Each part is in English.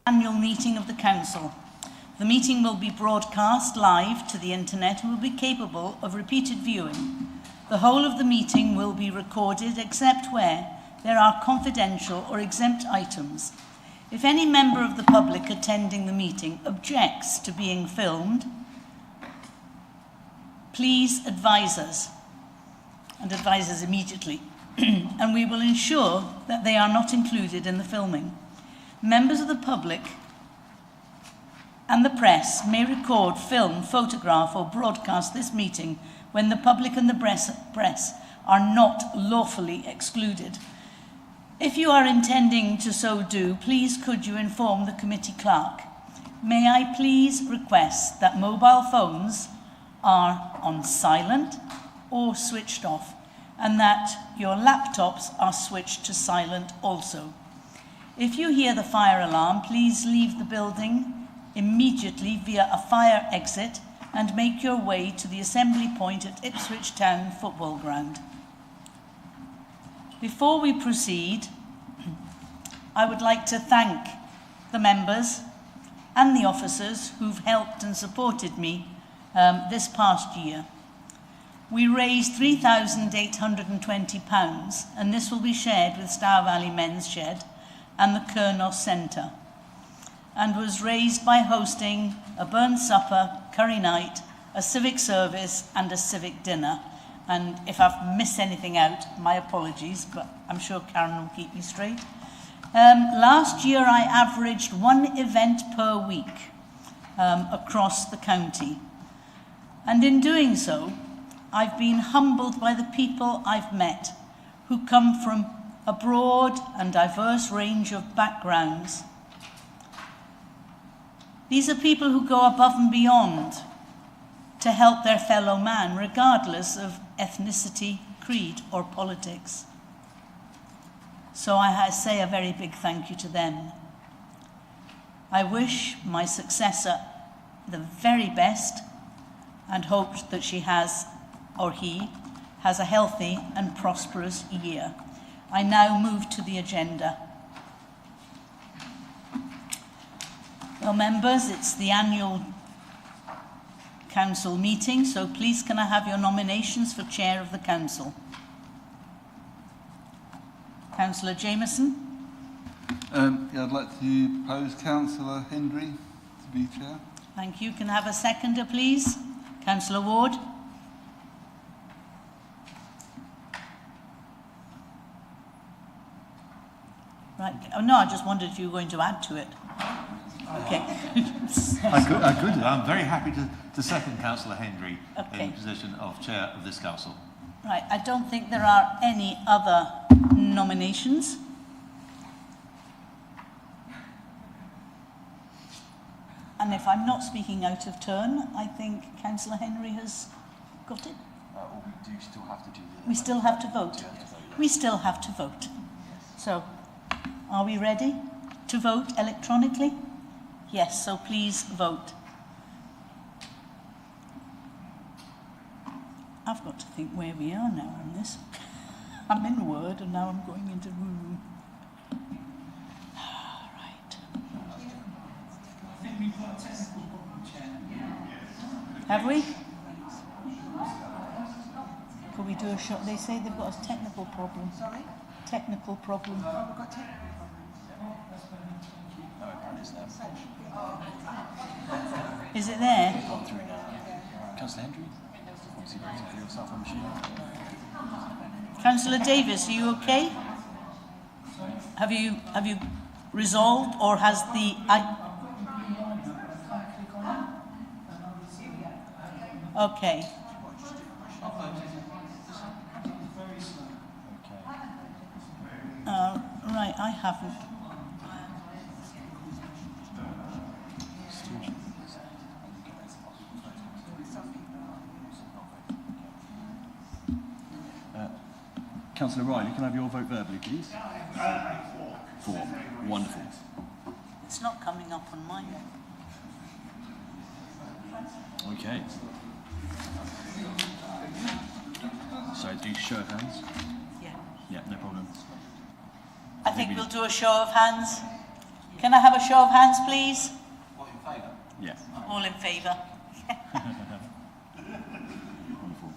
Annual meeting of the Council. The meeting will be broadcast live to the internet and will be capable of repeated viewing. The whole of the meeting will be recorded except where there are confidential or exempt items. If any member of the public attending the meeting objects to being filmed, please advise us, and advise us immediately, and we will ensure that they are not included in the filming. Members of the public and the press may record, film, photograph or broadcast this meeting when the public and the press are not lawfully excluded. If you are intending to so do, please could you inform the committee clerk. May I please request that mobile phones are on silent or switched off, and that your laptops are switched to silent also. If you hear the fire alarm, please leave the building immediately via a fire exit and make your way to the assembly point at Ipswich Town Football Ground. Before we proceed, I would like to thank the members and the officers who've helped and supported me this past year. We raised £3,820, and this will be shared with Stour Valley Men's Shed and the Kernos Centre, and was raised by hosting a burnt supper, curry night, a civic service and a civic dinner. And if I've missed anything out, my apologies, but I'm sure Karen will keep me straight. Last year I averaged one event per week across the county, and in doing so I've been humbled by the people I've met who come from a broad and diverse range of backgrounds. These are people who go above and beyond to help their fellow man, regardless of ethnicity, creed, or politics. So I say a very big thank you to them. I wish my successor the very best and hope that she has, or he, has a healthy and prosperous year. I now move to the agenda. Well, members, it's the annual council meeting, so please can I have your nominations for chair of the council? Councillor Jameson. I'd like to propose Councillor Hendry to be chair. Thank you. Can I have a seconder, please? Councillor Ward. Right. Oh, no, I just wondered if you were going to add to it. Okay. I could. I'm very happy to second Councillor Hendry in the position of chair of this council. Right. I don't think there are any other nominations. And if I'm not speaking out of turn, I think Councillor Henry has got it. Or we do still have to do the... We still have to vote. We still have to vote. So, are we ready to vote electronically? Yes, so please vote. I've got to think where we are now on this. I'm in Word and now I'm going into room. Right. I think we've got a technical problem, Chair. Have we? Could we do a shot? They say they've got a technical problem. Sorry? Technical problem. Oh, we've got technical problems. No, apparently it's there. Is it there? Gone through now. Councillor Hendry, obviously voting for yourself on machine. Councillor Davis, are you okay? Have you resolved, or has the... Okay. Right, I haven't. Councillor Riley, can I have your vote verbally, please? 4. Wonderful. It's not coming up on mine. Okay. So do show of hands? Yeah. Yeah, no problem. I think we'll do a show of hands. Can I have a show of hands, please? What, in favour? Yes. All in favour? Wonderful.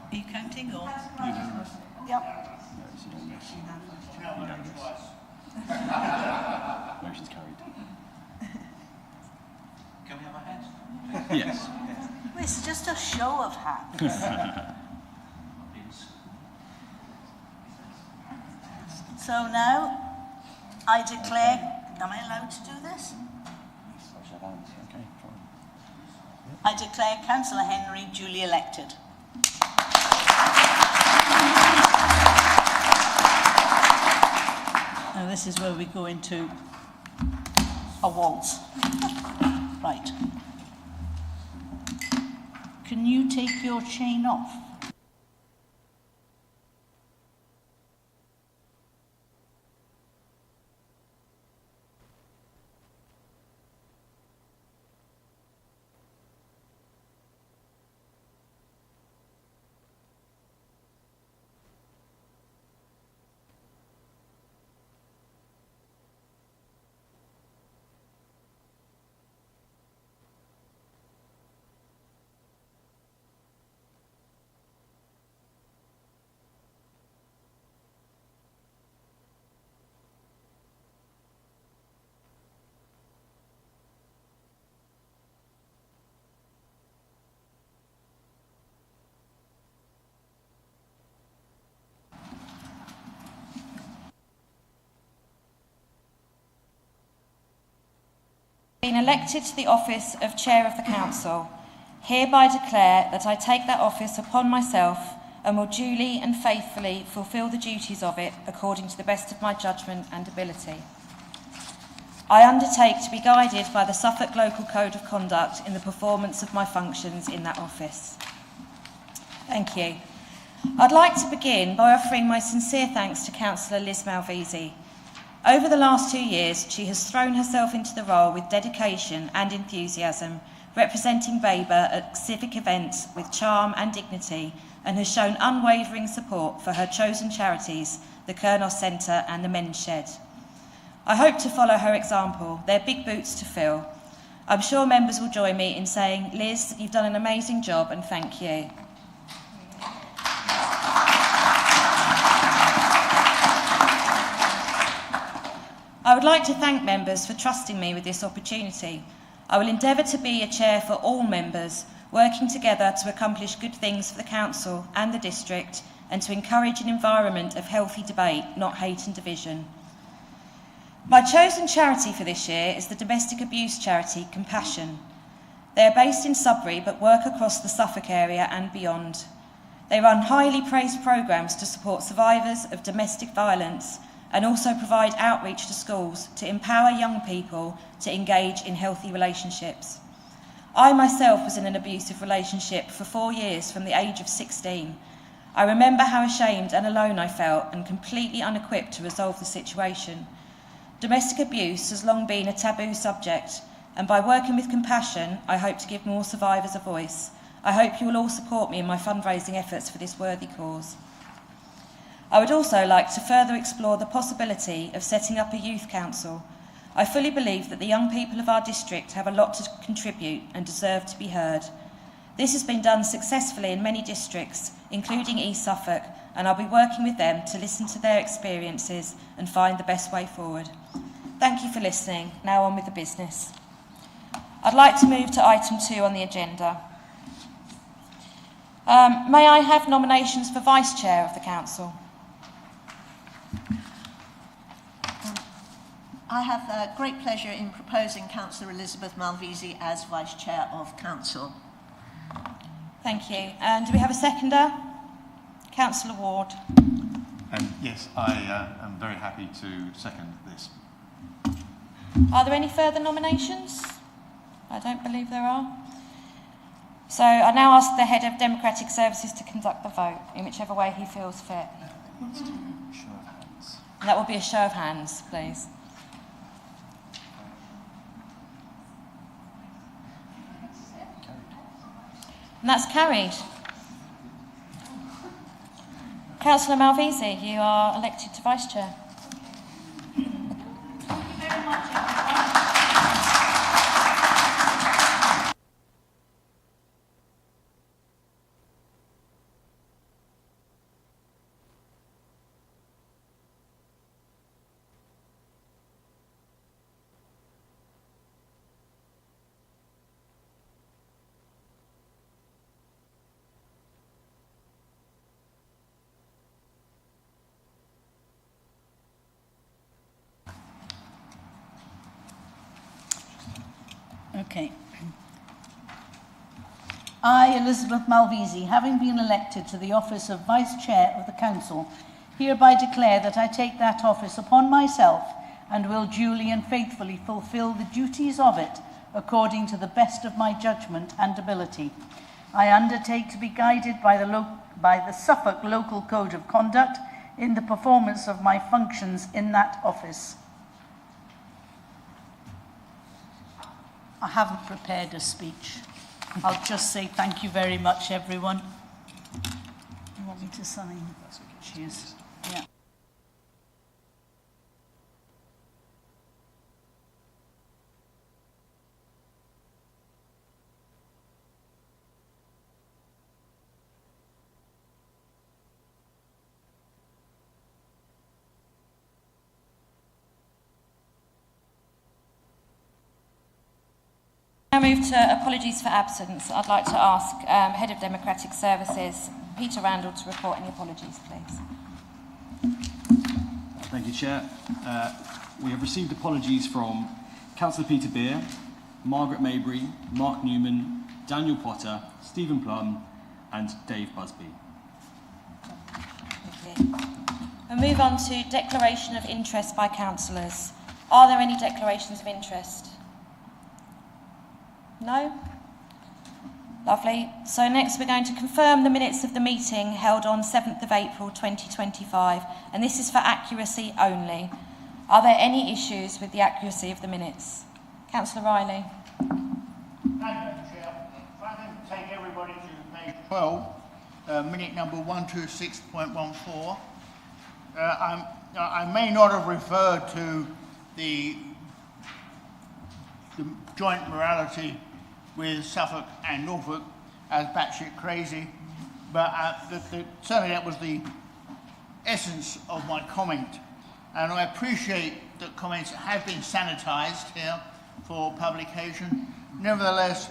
Are you counting or? Unanimous. Yep. No, it's unanimous. Unanimous. Motion's carried. Can we have a hand? Yes. Well, it's just a show of hands. So now, I declare, am I allowed to do this? Okay, fine. I declare Councillor Henry duly elected. Now this is where we go into a waltz. Right. Can you take your chain off? Been elected to the office of Chair of the Council, hereby declare that I take that office upon myself and will duly and faithfully fulfil the duties of it according to the best of my judgment and ability. I undertake to be guided by the Suffolk Local Code of Conduct in the performance of my functions in that office. Thank you. I'd like to begin by offering my sincere thanks to Councillor Liz Malvisi. Over the last 2 years, she has thrown herself into the role with dedication and enthusiasm, representing Babergh at civic events with charm and dignity, and has shown unwavering support for her chosen charities, the Kernos Centre and the Men's Shed. I hope to follow her example. They're big boots to fill. I'm sure members will join me in saying, Liz, you've done an amazing job and thank you. I would like to thank members for trusting me with this opportunity. I will endeavour to be a chair for all members, working together to accomplish good things for the council and the district, and to encourage an environment of healthy debate, not hate and division. My chosen charity for this year is the domestic abuse charity Compassion. They are based in Sudbury but work across the Suffolk area and beyond. They run highly praised programmes to support survivors of domestic violence and also provide outreach to schools to empower young people to engage in healthy relationships. I myself was in an abusive relationship for 4 years from the age of 16. I remember how ashamed and alone I felt and completely unequipped to resolve the situation. Domestic abuse has long been a taboo subject, and by working with Compassion, I hope to give more survivors a voice. I hope you will all support me in my fundraising efforts for this worthy cause. I would also like to further explore the possibility of setting up a youth council. I fully believe that the young people of our district have a lot to contribute and deserve to be heard. This has been done successfully in many districts, including East Suffolk, and I'll be working with them to listen to their experiences and find the best way forward. Thank you for listening. Now on with the business. I'd like to move to item 2 on the agenda. May I have nominations for Vice Chair of the Council? I have great pleasure in proposing Councillor Elizabeth Malvisi as Vice Chair of Council. Thank you. And do we have a seconder? Councillor Ward. Yes, I am very happy to second this. Are there any further nominations? I don't believe there are. So I now ask the Head of Democratic Services to conduct the vote in whichever way he feels fit. Let's do a show of hands. And that will be a show of hands, please. And that's carried. Councillor Malvisi, you are elected to Vice Chair. Thank you very much. Okay. I, Elizabeth Malvisi, having been elected to the office of Vice Chair of the Council, hereby declare that I take that office upon myself and will duly and faithfully fulfil the duties of it according to the best of my judgment and ability. I undertake to be guided by the Suffolk Local Code of Conduct in the performance of my functions in that office. I haven't prepared a speech. I'll just say thank you very much, everyone. You want me to sign? That's okay. Cheers. Yeah. Now move to apologies for absence. I'd like to ask Head of Democratic Services, Peter Randall, to report any apologies, please. Thank you, Chair. We have received apologies from Councillor Peter Beer, Margaret Mabry, Mark Newman, Daniel Potter, Stephen Plum and Dave Busby. Thank you. We'll move on to declaration of interest by councillors. Are there any declarations of interest? No? Lovely. So next we're going to confirm the minutes of the meeting held on 7th of April 2025, and this is for accuracy only. Are there any issues with the accuracy of the minutes? Councillor Riley. Thank you, Madam Chair. If I can take everybody to page 12, minute number 126.14. I may not have referred to the joint morality with Suffolk and Norfolk as batshit crazy, but certainly that was the essence of my comment. And I appreciate that comments have been sanitised here for publication. Nevertheless,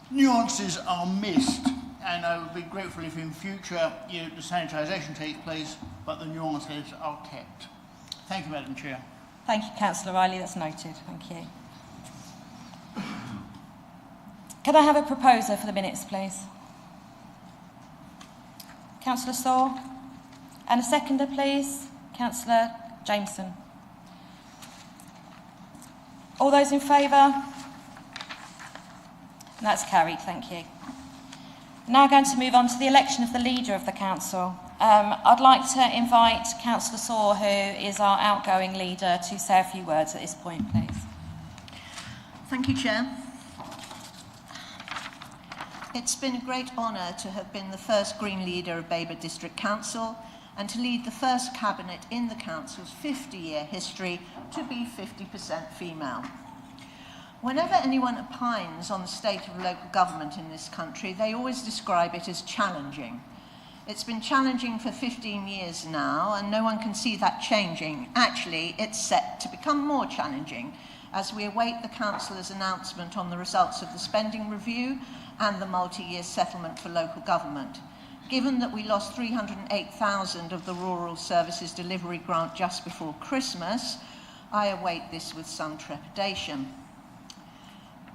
nuances are missed, and I would be grateful if in future the sanitisation takes place, but the nuances are kept. Thank you, Madam Chair. Thank you, Councillor Riley. That's noted. Thank you. Can I have a proposer for the minutes, please? Councillor Saw. And a seconder, please. Councillor Jameson. All those in favour? And that's carried, thank you. Now going to move on to the election of the leader of the council. I'd like to invite Councillor Saw, who is our outgoing leader, to say a few words at this point, please. Thank you, Chair. It's been a great honour to have been the first Green leader of Babergh District Council and to lead the first cabinet in the council's 50-year history to be 50% female. Whenever anyone opines on the state of local government in this country, they always describe it as challenging. It's been challenging for 15 years now, and no one can see that changing. Actually, it's set to become more challenging as we await the councillor's announcement on the results of the spending review and the multi-year settlement for local government. Given that we lost 308,000 of the Rural Services Delivery Grant just before Christmas, I await this with some trepidation.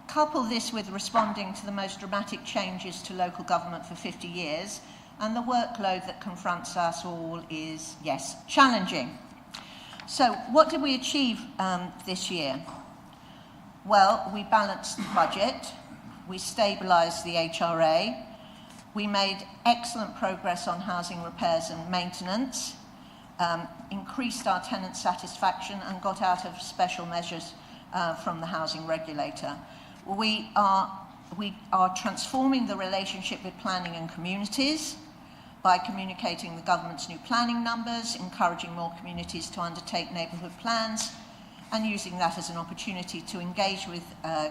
Couple this with responding to the most dramatic changes to local government for 50 years, and the workload that confronts us all is, yes, challenging. So what did we achieve this year? Well, we balanced the budget, we stabilised the HRA, we made excellent progress on housing repairs and maintenance, increased our tenant satisfaction and got out of special measures from the housing regulator. We are transforming the relationship with planning and communities by communicating the government's new planning numbers, encouraging more communities to undertake neighbourhood plans, and using that as an opportunity to engage with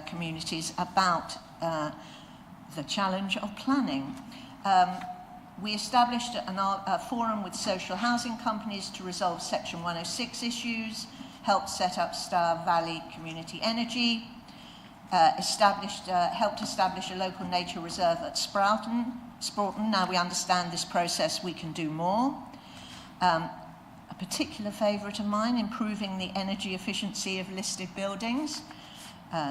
communities about the challenge of planning. We established a forum with social housing companies to resolve Section 106 issues, helped set up Star Valley Community Energy, helped establish a local nature reserve at Sproughton. Now we understand this process, we can do more. A particular favourite of mine, improving the energy efficiency of listed buildings.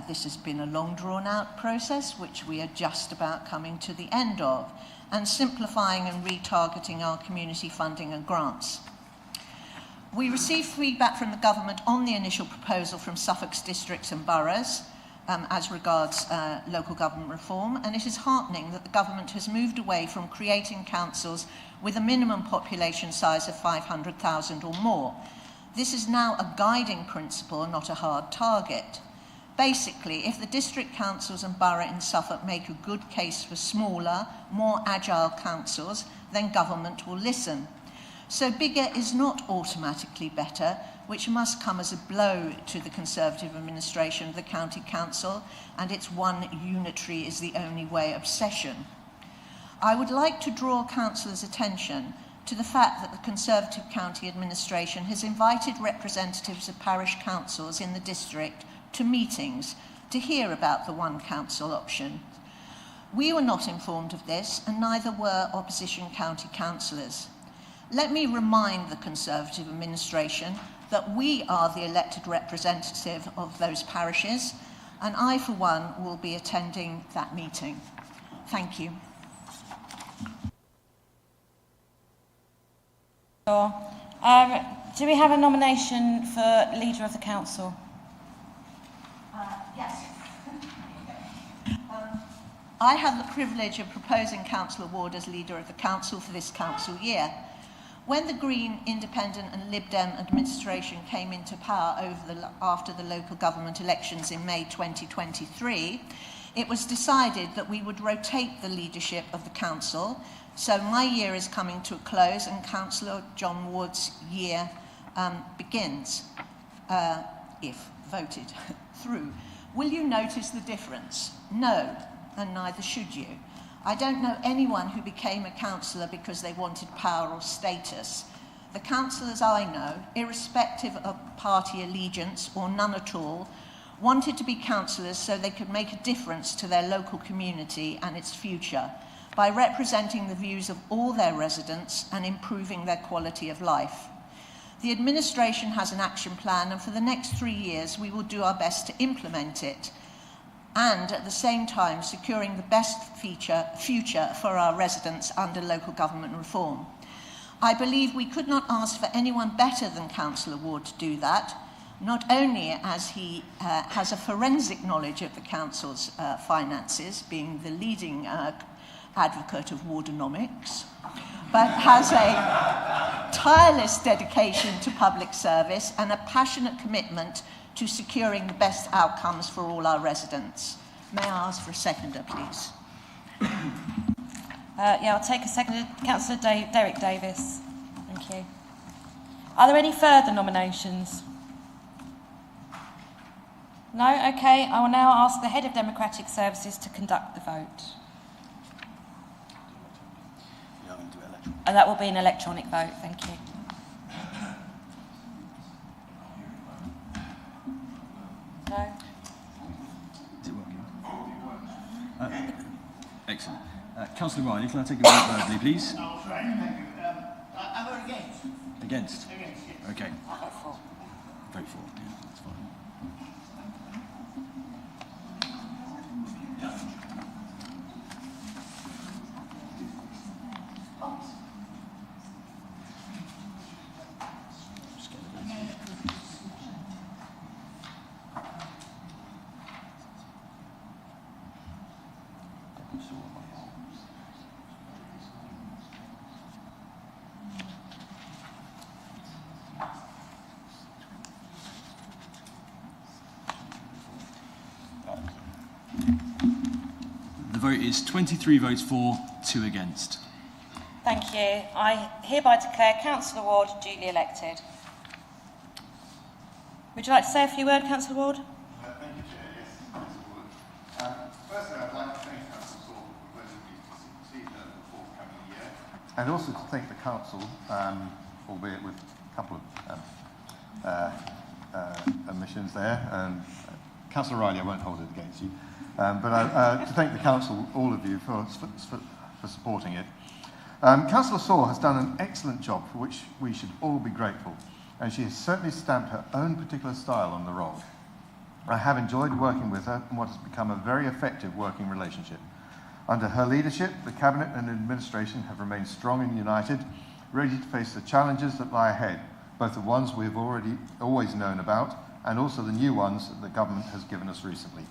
This has been a long drawn-out process, which we are just about coming to the end of, and simplifying and retargeting our community funding and grants. We received feedback from the government on the initial proposal from Suffolk's districts and boroughs as regards local government reform, and it is heartening that the government has moved away from creating councils with a minimum population size of 500,000 or more. This is now a guiding principle, not a hard target. Basically, if the district councils and borough in Suffolk make a good case for smaller, more agile councils, then government will listen. So bigger is not automatically better, which must come as a blow to the Conservative administration of the County Council and its one unitary is the only way obsession. I would like to draw councillors' attention to the fact that the Conservative County Administration has invited representatives of parish councils in the district to meetings to hear about the one council option. We were not informed of this, and neither were opposition county councillors. Let me remind the Conservative administration that we are the elected representative of those parishes, and I, for one, will be attending that meeting. Thank you. Sure. Do we have a nomination for Leader of the Council? Yes. I have the privilege of proposing Councillor Ward as Leader of the Council for this council year. When the Green, Independent and Lib Dem administration came into power after the local government elections in May 2023, it was decided that we would rotate the leadership of the council. So my year is coming to a close and Councillor John Ward's year begins, if voted through. Will you notice the difference? No, and neither should you. I don't know anyone who became a councillor because they wanted power or status. The councillors I know, irrespective of party allegiance or none at all, wanted to be councillors so they could make a difference to their local community and its future by representing the views of all their residents and improving their quality of life. The administration has an action plan, and for the next 3 years we will do our best to implement it, and at the same time securing the best future for our residents under local government reform. I believe we could not ask for anyone better than Councillor Ward to do that, not only as he has a forensic knowledge of the council's finances, being the leading advocate of wardonomics, but has a tireless dedication to public service and a passionate commitment to securing the best outcomes for all our residents. May I ask for a seconder, please? Yeah, I'll take a seconder. Councillor Derek Davis. Thank you. Are there any further nominations? No? Okay, I will now ask the Head of Democratic Services to conduct the vote. And that will be an electronic vote. Thank you. No? Is it working? Excellent. Councillor Riley, can I take a vote verbally, please? Oh, sorry, thank you. I vote against. Against? Against, yes. Okay. Vote for. Vote for. Yeah, that's fine. The vote is 23 votes for, 2 against. Thank you. I hereby declare Councillor Ward duly elected. Would you like to say a few words, Councillor Ward? Thank you, Chair. Yes, Councillor Ward. Firstly, I'd like to thank Councillor Saul for proposing me to succeed her in the forthcoming year, and also to thank the Council, albeit with a couple of omissions there. Councillor Riley, I won't hold it against you, but to thank the Council, all of you, for supporting it. Councillor Saul has done an excellent job for which we should all be grateful, and she has certainly stamped her own particular style on the role. I have enjoyed working with her in what has become a very effective working relationship. Under her leadership, the Cabinet and Administration have remained strong and united, ready to face the challenges that lie ahead, both the ones we have always known about and also the new ones that the Government has given us recently.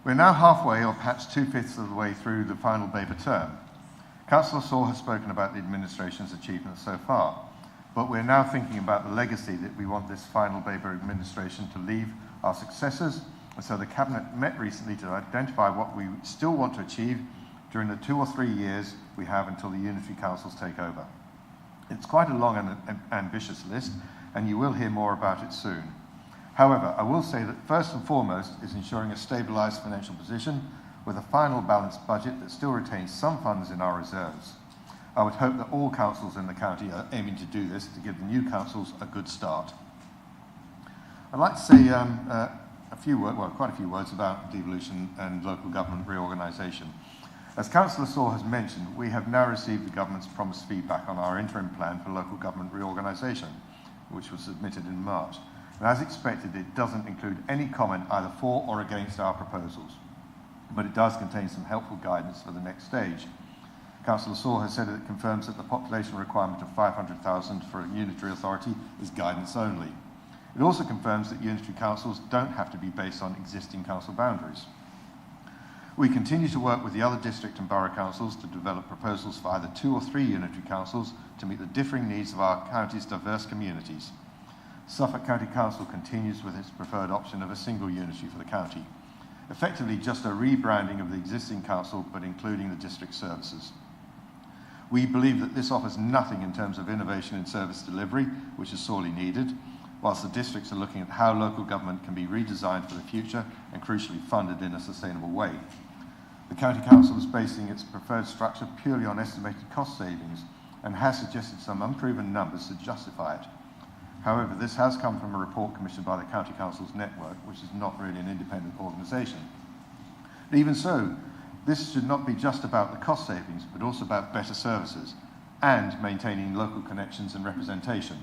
We're now halfway, or perhaps 2/5 of the way through the final Babergh term. Councillor Saw has spoken about the administration's achievements so far, but we're now thinking about the legacy that we want this final Babergh administration to leave our successors, and so the Cabinet met recently to identify what we still want to achieve during the 2 or 3 years we have until the unitary councils take over. It's quite a long and ambitious list, and you will hear more about it soon. However, I will say that first and foremost is ensuring a stabilised financial position with a final balanced budget that still retains some funds in our reserves. I would hope that all councils in the county are aiming to do this to give the new councils a good start. I'd like to say quite a few words about devolution and local government reorganisation. As Councillor Saw has mentioned, we have now received the Government's promised feedback on our interim plan for local government reorganisation, which was submitted in March. And as expected, it doesn't include any comment either for or against our proposals, but it does contain some helpful guidance for the next stage. Councillor Saw has said it confirms that the population requirement of 500,000 for a unitary authority is guidance only. It also confirms that unitary councils don't have to be based on existing council boundaries. We continue to work with the other district and borough councils to develop proposals for either 2 or 3 unitary councils to meet the differing needs of our county's diverse communities. Suffolk County Council continues with its preferred option of a single unitary for the county, effectively just a rebranding of the existing council but including the district services. We believe that this offers nothing in terms of innovation in service delivery, which is sorely needed, whilst the districts are looking at how local government can be redesigned for the future and crucially funded in a sustainable way. The County Council is basing its preferred structure purely on estimated cost savings and has suggested some unproven numbers to justify it. However, this has come from a report commissioned by the County Council's network, which is not really an independent organisation. Even so, this should not be just about the cost savings, but also about better services and maintaining local connections and representation.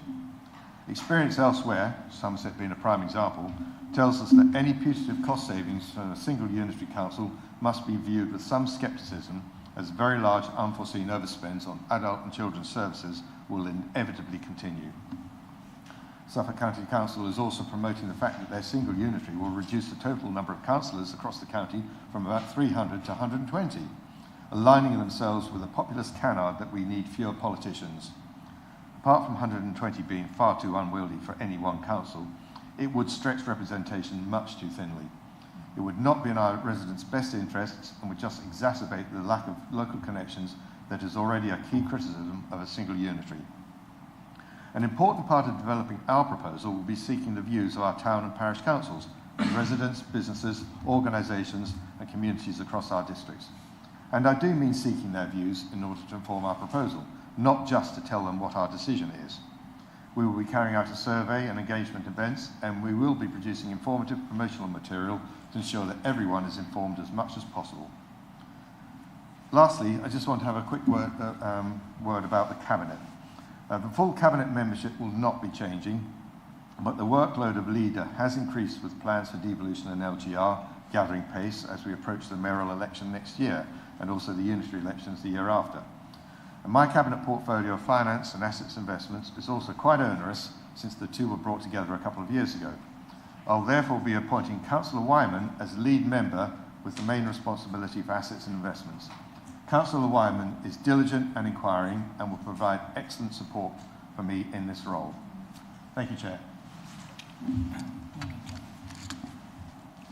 Experience elsewhere, Somerset being a prime example, tells us that any putative cost savings from a single unitary council must be viewed with some scepticism, as very large unforeseen overspends on adult and children's services will inevitably continue. Suffolk County Council is also promoting the fact that their single unitary will reduce the total number of councillors across the county from about 300 to 120, aligning themselves with a populist canard that we need fewer politicians. Apart from 120 being far too unwieldy for any one council, it would stretch representation much too thinly. It would not be in our residents' best interests and would just exacerbate the lack of local connections that is already a key criticism of a single unitary. An important part of developing our proposal will be seeking the views of our town and parish councils, and residents, businesses, organisations and communities across our districts. And I do mean seeking their views in order to inform our proposal, not just to tell them what our decision is. We will be carrying out a survey and engagement events, and we will be producing informative promotional material to ensure that everyone is informed as much as possible. Lastly, I just want to have a quick word about the Cabinet. The full Cabinet membership will not be changing, but the workload of leader has increased with plans for devolution and LGR gathering pace as we approach the mayoral election next year and also the unitary elections the year after. And my Cabinet portfolio of finance and assets investments is also quite onerous since the two were brought together a couple of years ago. I'll therefore be appointing Councillor Wyman as lead member with the main responsibility for assets and investments. Councillor Wyman is diligent and inquiring and will provide excellent support for me in this role. Thank you, Chair.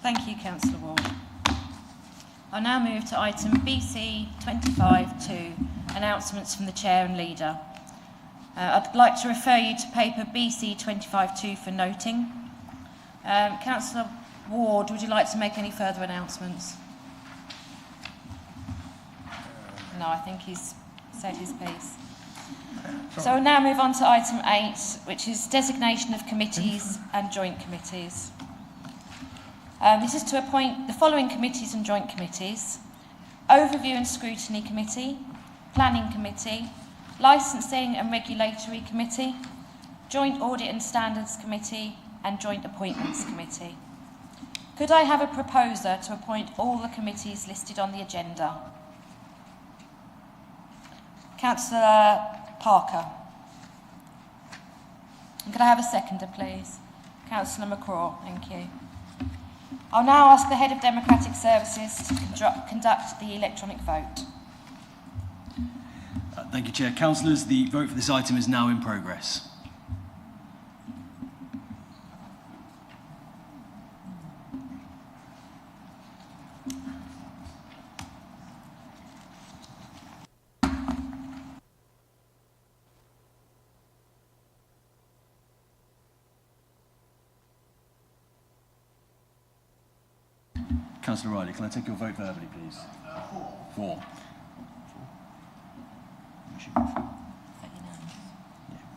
Thank you, Councillor Ward. I'll now move to item BC 25.2, announcements from the Chair and Leader. I'd like to refer you to paper BC 25.2 for noting. Councillor Ward, would you like to make any further announcements? No, I think he's said his piece. So we'll now move on to item 8, which is designation of committees and joint committees. This is to appoint the following committees and joint committees: Overview and Scrutiny Committee, Planning Committee, Licensing and Regulatory Committee, Joint Audit and Standards Committee, and Joint Appointments Committee. Could I have a proposer to appoint all the committees listed on the agenda? Councillor Parker. And could I have a seconder, please? Councillor McCraw, thank you. I'll now ask the Head of Democratic Services to conduct the electronic vote. Thank you, Chair. Councillors, the vote for this item is now in progress. Councillor Riley, can I take your vote verbally, please? Four. We should go for. Yeah,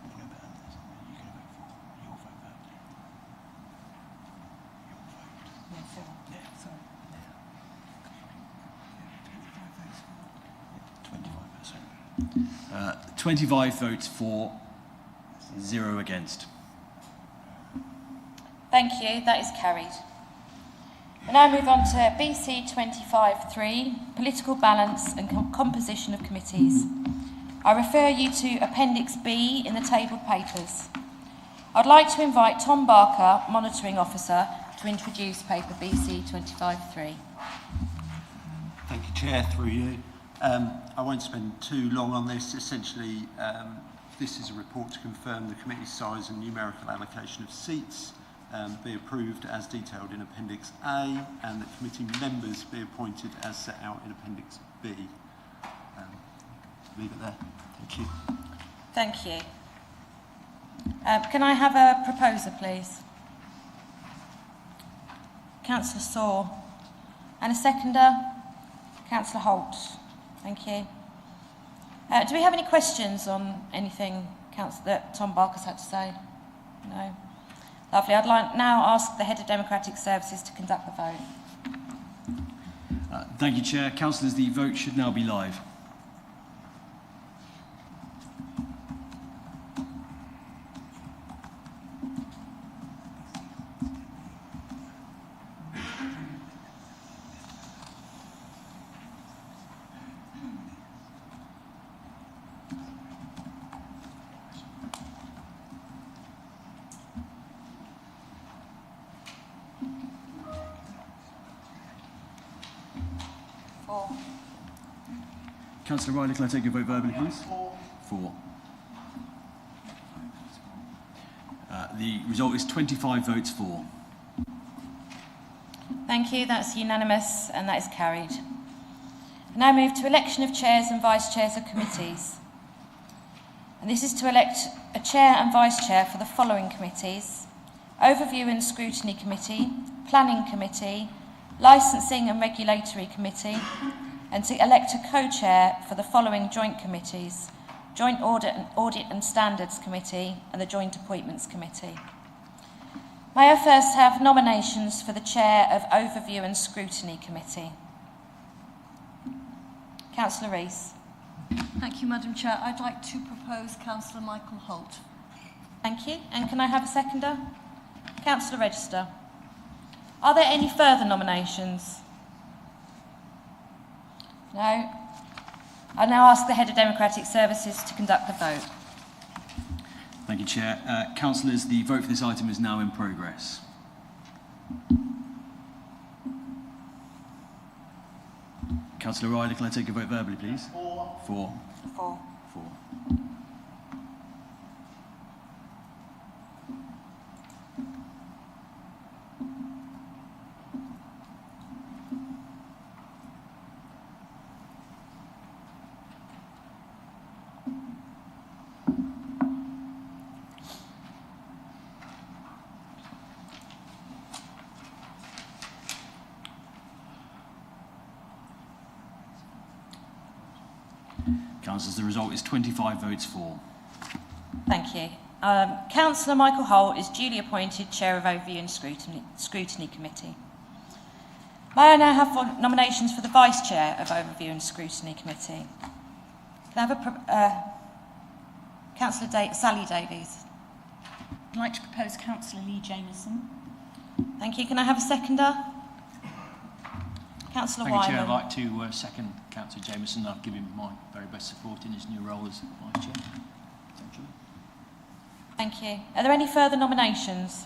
we'll go better than this. You can vote for. Your vote verbally. Your vote. Yeah, sorry. Yeah. 25 votes for, 0 against. Thank you, that is carried. We now move on to BC 25.3, Political Balance and Composition of Committees. I refer you to Appendix B in the tabled papers. I'd like to invite Tom Barker, Monitoring Officer, to introduce paper BC 25.3. Thank you, Chair, through you. I won't spend too long on this. Essentially, this is a report to confirm the committee size and numerical allocation of seats be approved as detailed in Appendix A, and that committee members be appointed as set out in Appendix B. Leave it there. Thank you. Thank you. Can I have a proposer, please? Councillor Saw. And a seconder? Councillor Holt. Thank you. Do we have any questions on anything that Tom Barker's had to say? No? Lovely. I'd like now ask the Head of Democratic Services to conduct the vote. Thank you, Chair. Councillors, the vote should now be live. Councillor Riley, can I take your vote verbally, please? Four. The result is 25 votes for. Thank you. That's unanimous and that is carried. I now move to election of chairs and vice chairs of committees. And this is to elect a chair and vice chair for the following committees: Overview and Scrutiny Committee, Planning Committee, Licensing and Regulatory Committee, and to elect a co-chair for the following joint committees: Joint Audit and Standards Committee and the Joint Appointments Committee. May I first have nominations for the chair of Overview and Scrutiny Committee? Councillor Rees. Thank you, Madam Chair. I'd like to propose Councillor Michael Holt. Thank you. And can I have a seconder? Councillor Register. Are there any further nominations? No. I now ask the Head of Democratic Services to conduct the vote. Thank you, Chair. Councillors, the vote for this item is now in progress. Councillor Riley, can I take a vote verbally, please? Four. Four. Councillors, the result is 25 votes for. Thank you. Councillor Michael Holt is duly appointed Chair of Overview and Scrutiny Committee. May I now have nominations for the Vice Chair of Overview and Scrutiny Committee? Can I have Councillor Sally Davies? I'd like to propose Councillor Lee Jamieson. Thank you. Can I have a seconder? Councillor Thank you, Chair. I'd Wyman. like to second Councillor Jamieson. I'll give him my very best support in his new role as Vice Chair. Essentially. Thank you. Are there any further nominations?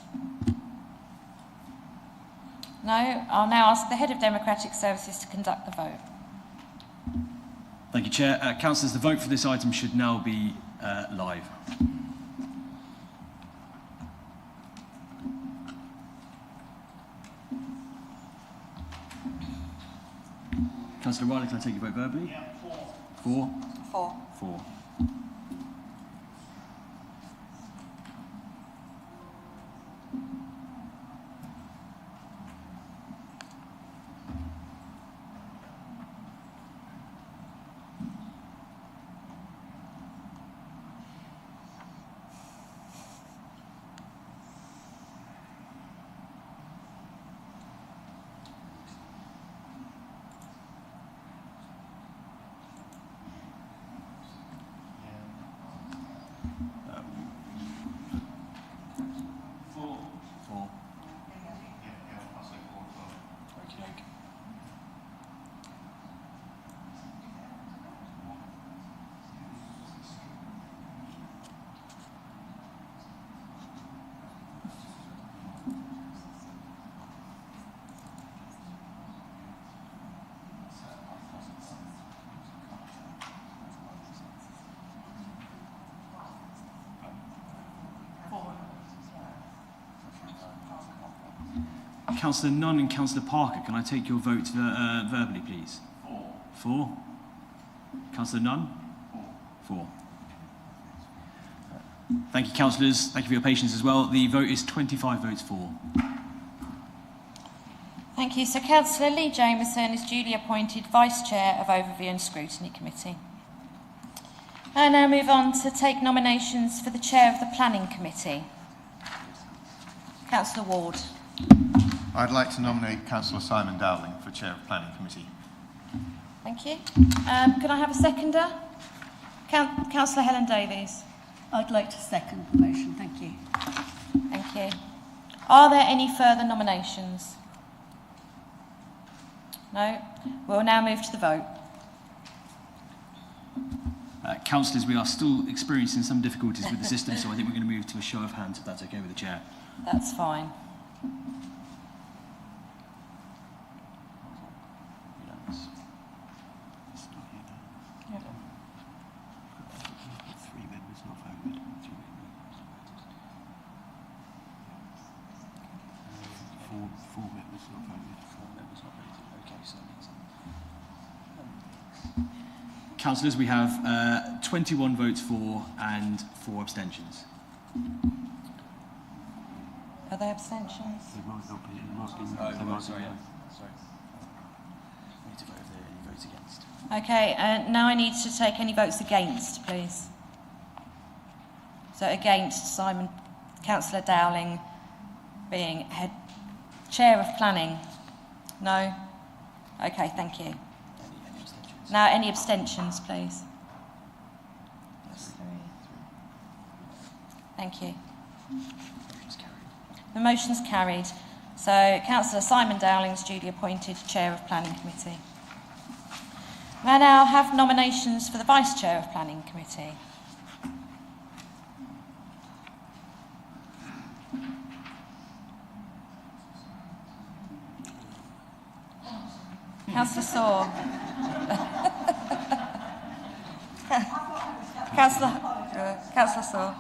No? I'll now ask the Head of Democratic Services to conduct the vote. Thank you, Chair. Councillors, the vote for this item should now be live. Councillor Riley, can I take your vote verbally? Yeah, 4. 4. 4. Councillor Nunn and Councillor Parker, can I take your vote verbally, please? 4. 4. Councillor Nunn? 4. Thank you, councillors. Thank you for your patience as well. The vote is 25 votes for. Thank you. So Councillor Lee Jamieson is duly appointed Vice Chair of Overview and Scrutiny Committee. I now move on to take nominations for the Chair of the Planning Committee. Councillor Ward. I'd like to nominate Councillor Simon Dowling for Chair of Planning Committee. Thank you. Can I have a seconder? Councillor Helen Davies. I'd like to second the motion. Thank you. Thank you. Are there any further nominations? No? We'll now move to the vote. Councillors, we are still experiencing some difficulties with the system, so I think we're going to move to a show of hands, if that's okay with the Chair. That's fine. Councillors, we have 21 votes for and 4 abstentions. Are there abstentions? Sorry. We need to vote if there are any votes against. Okay, now I need to take any votes against, please. So against Councillor Dowling being Chair of Planning. No? Okay, thank you. Now, any abstentions, please? That's 3. Thank you. The motion's carried. So, Councillor Simon Dowling is duly appointed Chair of Planning Committee. May I now have nominations for the Vice Chair of Planning Committee? Councillor Saw. Councillor Saw.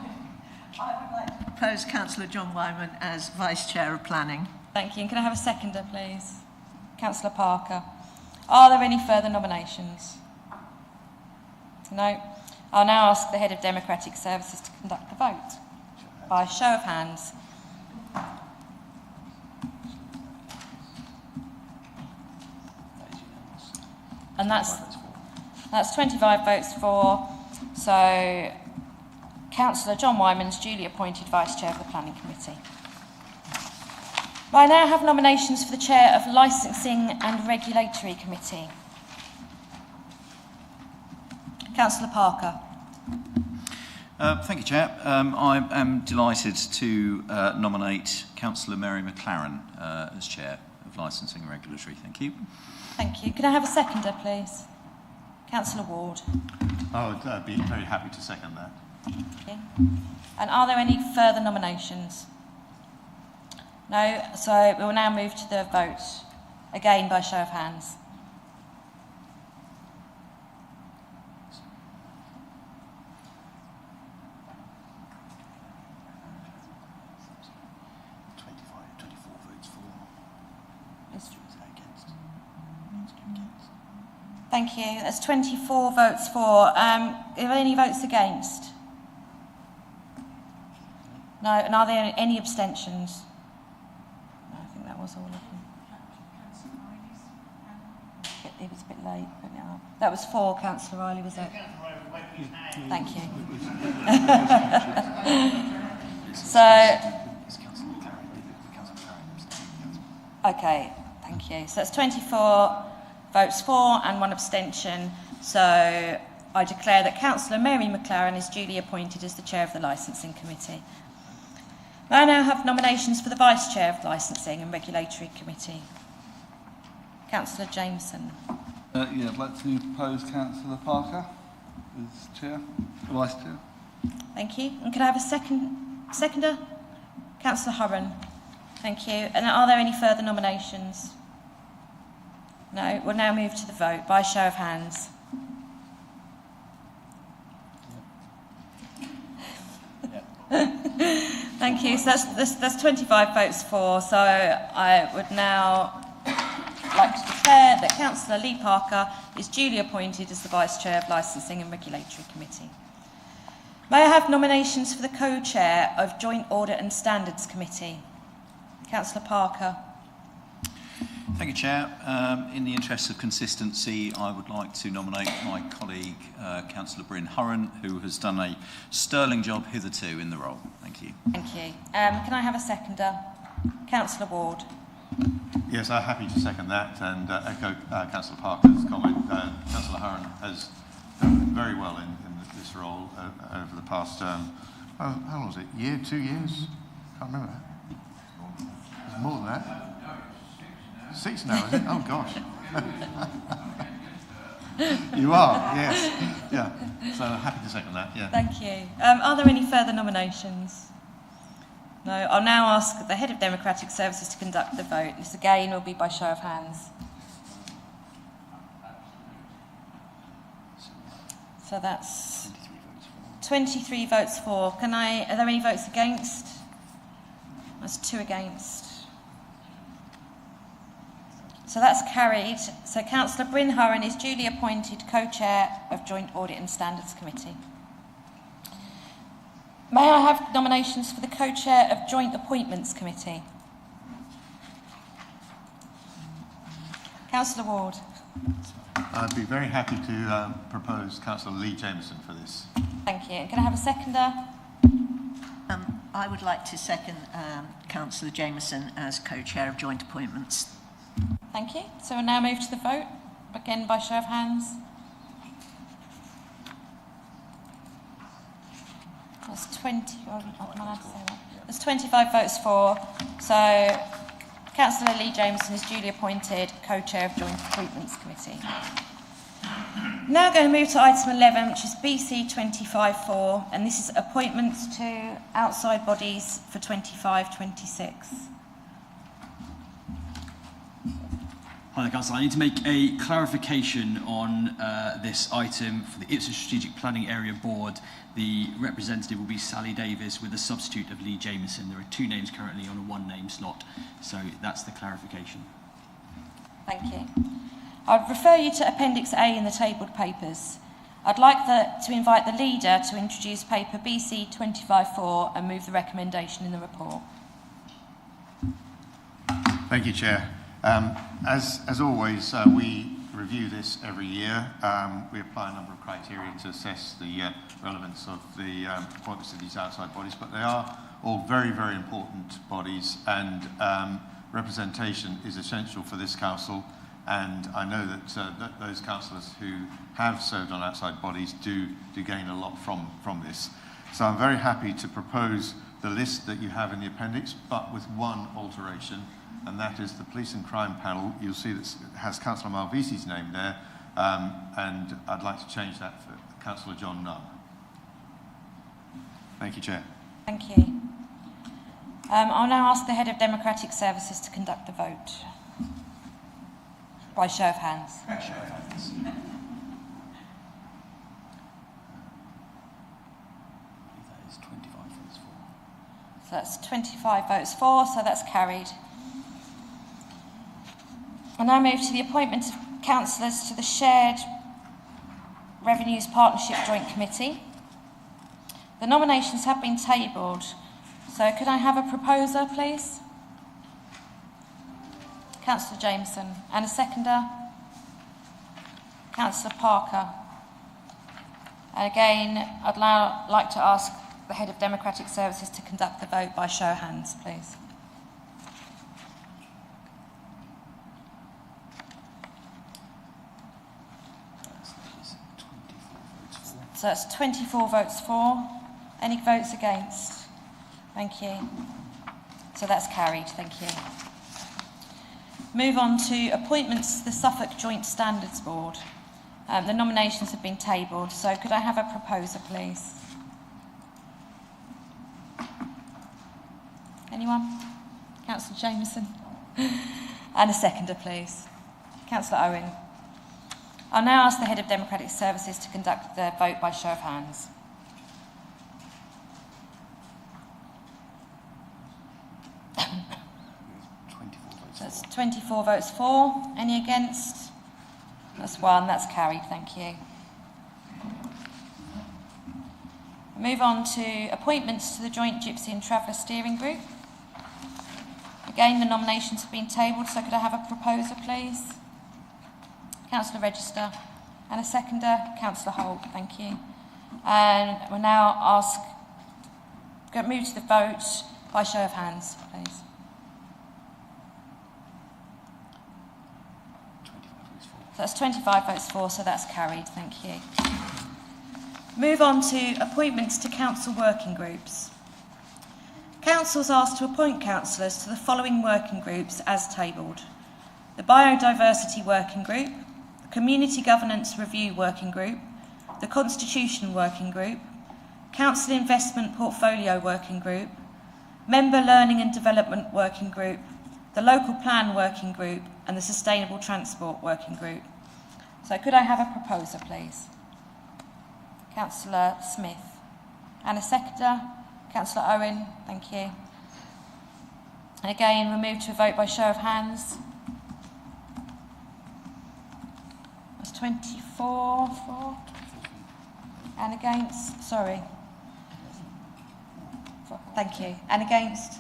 I would like to propose Councillor John Wyman as Vice Chair of Planning. Thank you. And can I have a seconder, please? Councillor Parker. Are there any further nominations? No. I'll now ask the Head of Democratic Services to conduct the vote by a show of hands. And that's 25 votes for. So Councillor John Wyman's duly appointed Vice Chair of the Planning Committee. I now have nominations for the Chair of Licensing and Regulatory Committee. Councillor Parker. Thank you, Chair. I am delighted to nominate Councillor Mary McLaren as Chair of Licensing and Regulatory. Thank you. Thank you. Could I have a seconder, please? Councillor Ward. I would be very happy to second that. Okay. And are there any further nominations? No, so we will now move to the vote, again by show of hands. Thank you. That's 24 votes for. Are there any votes against? No. And are there any abstentions? No, I think that was all of them. It was a bit late putting it up. That was 4, Councillor Riley, was it? Thank you. Okay, thank you. So that's 24 votes for and 1 abstention. So I declare that Councillor Mary McLaren is duly appointed as the Chair of the Licensing Committee. May I now have nominations for the Vice Chair of the Licensing and Regulatory Committee? Councillor Jameson. Yeah, I'd like to propose Councillor Parker as Chair, Vice Chair. Thank you. And could I have a seconder? Councillor Hurren. Thank you. And are there any further nominations? No. We'll now move to the vote by show of hands. Thank you. So that's 25 votes for. So I would now like to declare that Councillor Lee Parker is duly appointed as the Vice Chair of Licensing and Regulatory Committee. May I have nominations for the Co-Chair of Joint Audit and Standards Committee? Councillor Parker. Thank you, Chair. In the interest of consistency, I would like to nominate my colleague, Councillor Bryn Hurren, who has done a sterling job hitherto in the role. Thank you. Thank you. Can I have a seconder? Councillor Ward. Yes, I'm happy to second that and echo Councillor Parker's comment. Councillor Hurren has done very well in this role over the past, how long was it? Year, 2 years? Can't remember. It's more than that. 6 now, is it? Oh, gosh. You are, yes. Yeah. So happy to second that, yeah. Thank you. Are there any further nominations? No. I'll now ask the Head of Democratic Services to conduct the vote. This again will be by show of hands. So that's 23 votes for. Are there any votes against? That's 2 against. So that's carried. So Councillor Bryn Hurren is duly appointed Co-Chair of Joint Audit and Standards Committee. May I have nominations for the Co-Chair of Joint Appointments Committee? Councillor Ward. I'd be very happy to propose Councillor Lee Jameson for this. Thank you. Can I have a seconder? I would like to second Councillor Jameson as Co-Chair of Joint Appointments. Thank you. So we'll now move to the vote, again by show of hands. That's 20. Oh, I'm allowed to say that. There's 25 votes for. So Councillor Lee Jameson is duly appointed Co-Chair of Joint Appointments Committee. Now going to move to item 11, which is BC 25-4, and this is appointments to outside bodies for 25-26. Hi there, Councillor. I need to make a clarification on this item for the Ipswich Strategic Planning Area Board. The representative will be Sally Davis with a substitute of Lee Jameson. There are 2 names currently on a 1-name slot, so that's the clarification. Thank you. I'd refer you to Appendix A in the tabled papers. I'd like to invite the leader to introduce paper BC 25-4 and move the recommendation in the report. Thank you, Chair. As always, we review this every year. We apply a number of criteria to assess the relevance of the appointments to these outside bodies, but they are all very, very important bodies, and representation is essential for this council. And I know that those councillors who have served on outside bodies do gain a lot from this. So I'm very happy to propose the list that you have in the appendix, but with one alteration, and that is the Police and Crime Panel. You'll see that it has Councillor Malvisi's name there, and I'd like to change that for Councillor John Nunn. Thank you, Chair. Thank you. I'll now ask the Head of Democratic Services to conduct the vote. By show of hands. By show of hands. That is 25 votes for. So that's 25 votes for, so that's carried. I now move to the appointment of councillors to the Shared Revenues Partnership Joint Committee. The nominations have been tabled, so could I have a proposer, please? Councillor Jameson. And a seconder? Councillor Parker. And again, I'd now like to ask the Head of Democratic Services to conduct the vote by show of hands, please. So that's 24 votes for. Any votes against? Thank you. So that's carried. Thank you. Move on to appointments to the Suffolk Joint Standards Board. The nominations have been tabled, so could I have a proposer, please? Anyone? Councillor Jameson. And a seconder, please. Councillor Owen. I'll now ask the Head of Democratic Services to conduct the vote by show of hands. That's 24 votes for. Any against? That's one. That's carried. Thank you. Move on to appointments to the Joint Gypsy and Traveller Steering Group. Again, the nominations have been tabled, so could I have a proposer, please? Councillor Register. And a seconder, Councillor Holt. Thank you. And we'll now move to the vote by show of hands, please. So that's 25 votes for, so that's carried. Thank you. Move on to appointments to council working groups. Council is asked to appoint councillors to the following working groups as tabled: the Biodiversity Working Group, the Community Governance Review Working Group, the Constitution Working Group, Council Investment Portfolio Working Group, Member Learning and Development Working Group, the Local Plan Working Group, and the Sustainable Transport Working Group. So could I have a proposer, please? Councillor Smith. And a seconder? Councillor Owen. Thank you. And again, we'll move to a vote by show of hands. That's 24 for. And against? Sorry. Thank you. And against?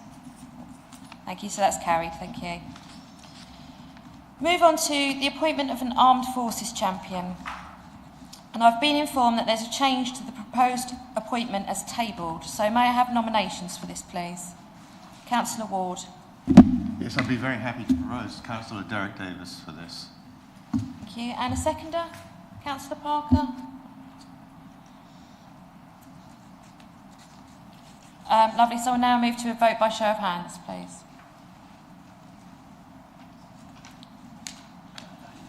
Thank you. So that's carried. Thank you. Move on to the appointment of an Armed Forces Champion. And I've been informed that there's a change to the proposed appointment as tabled. So may I have nominations for this, please? Councillor Ward. Yes, I'd be very happy to propose Councillor Derek Davis for this. Thank you. And a seconder? Councillor Parker. Lovely. So we'll now move to a vote by show of hands, please.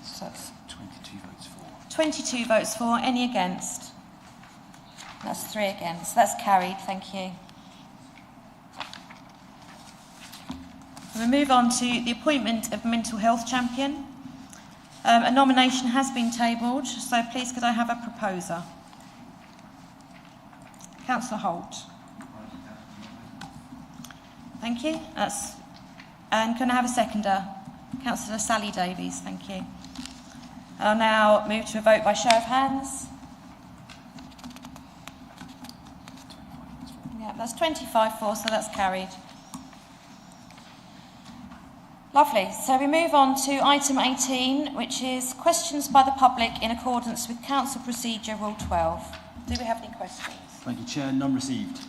So that's 22 votes for. 22 votes for. Any against? That's 3 against. That's carried. Thank you. We'll move on to the appointment of Mental Health Champion. A nomination has been tabled, so please could I have a proposer? Councillor Holt. Thank you. And can I have a seconder? Councillor Sally Davies. Thank you. I'll now move to a vote by show of hands. Yeah, that's 25 for, so that's carried. Lovely. So we move on to item 18, which is questions by the public in accordance with Council Procedure Rule 12. Do we have any questions? Thank you, Chair. None received.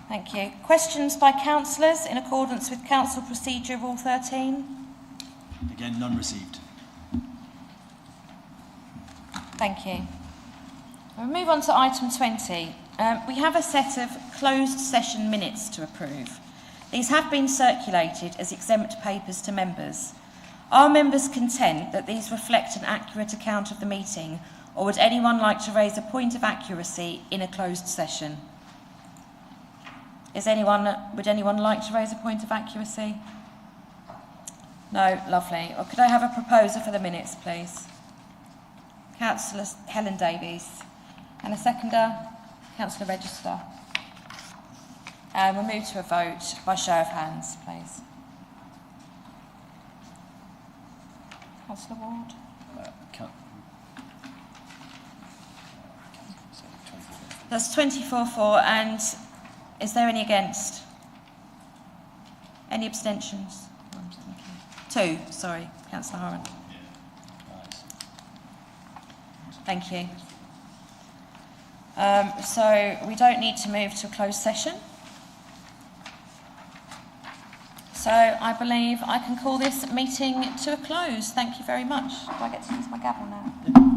Thank you. Questions by councillors in accordance with Council Procedure Rule 13? Again, none received. Thank you. We'll move on to item 20, We have a set of closed session minutes to approve. These have been circulated as exempt papers to members. Are members content that these reflect an accurate account of the meeting, or would anyone like to raise a point of accuracy in a closed session? Would anyone like to raise a point of accuracy? No, lovely. Well, could I have a proposer for the minutes, please? Councillor Helen Davies. And a seconder, Councillor Register. And we'll move to a vote by show of hands, please. Councillor Ward. That's 24-4, and is there any against? Any abstentions? Two, sorry, Councillor Horan. Thank you. So we don't need to move to a closed session. So I believe I can call this meeting to a close. Thank you very much. Do I get to use my gavel now?